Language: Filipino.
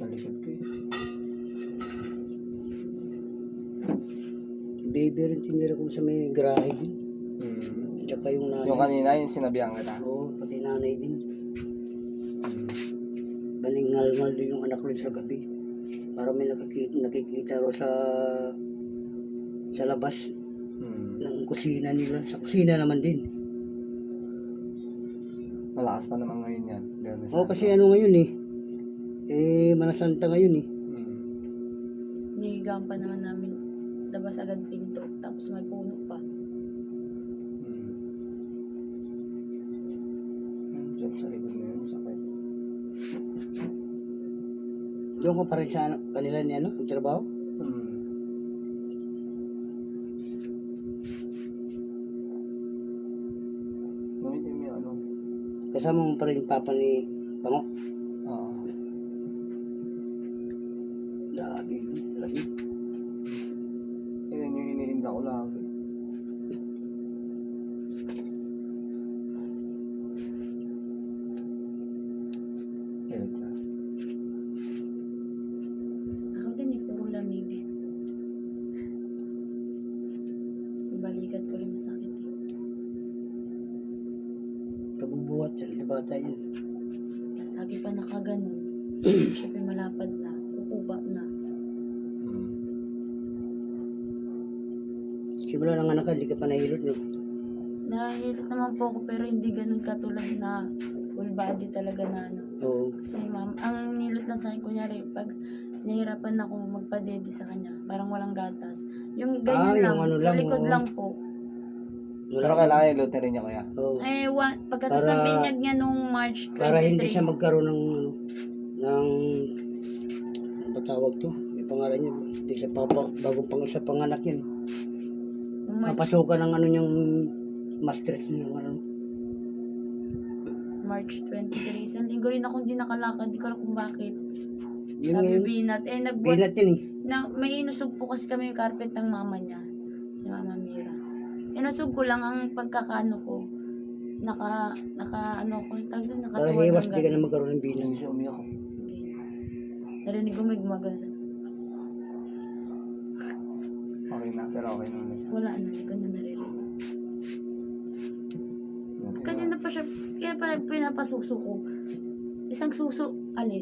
Sa likod ko eh. Baby rin tinira ko sa may garahe din. At saka yung nanay. Yung kanina, yung sinabihan kita. Oo, pati nanay din. Balingal-ngal din yung anak rin sa gabi. Para may nakikita ro sa labas ng kusina nila. Sa kusina naman din. Malakas pa naman ngayon yan. Oo, kasi ano ngayon eh. Manasanta ngayon eh. Nihigaan pa naman namin. Labas agad pinto. Tapos may puno pa. Diyan sa likod mo yun, sakit. Doon ko pa rin sa kanila niya, no? Ang trabaho. Gamitin mo yung ano. Kasama mo pa rin yung papa ni Pango. Oo. Lagi. Yan yung iniinda ko lagi. Wait lang. Ako din eh, puro lamig eh. Yung balikat ko rin masakit eh. Kabubuhat yan. Ito bata yan. Tapos lagi pa nakaganon. Siyempre malapad na. Uuba na. Simula ng anak ka, hindi ka pa nahilot, no? Nahihilot naman po ako pero hindi ganun katulad na full body talaga na ano. Oo. Kasi ma'am, ang nilot lang sa akin, kunyari, pag nahihirapan ako magpa-daddy sa kanya, parang walang gatas. Yung ganyan lang, yung ano sa lang, likod oo. lang po. Pero kailangan yung loot na rin niya kaya. Oo. Pagkatapos Para- ng binyag niya nung March 23. Para hindi siya magkaroon ng ano ba tawag to? May pangalan niya. Hindi siya bagong sa panganak yan. Nung March, Papasukan ng ano yung mastress yung ano. March 23. Isang linggo rin akong di nakalakad. Di ko alam kung bakit. Yun Sabi ngayon. binat. Binat yan eh. May inusog po kasi kami yung carpet ng mama niya. Si Mama Mira. Inusog ko lang ang pagkakaano ko. Ano ko. Tag doon, Para nakatuwad hiwas ng di ka na ganun. magkaroon ng binat. Hindi siya umiyak. Narinig ko may gumagasa. Okay na, pero okay naman siya. Wala na, hindi ko na naririnig. Kanina pa siya, kaya pala pinapasuso ko. Isang suso, alis.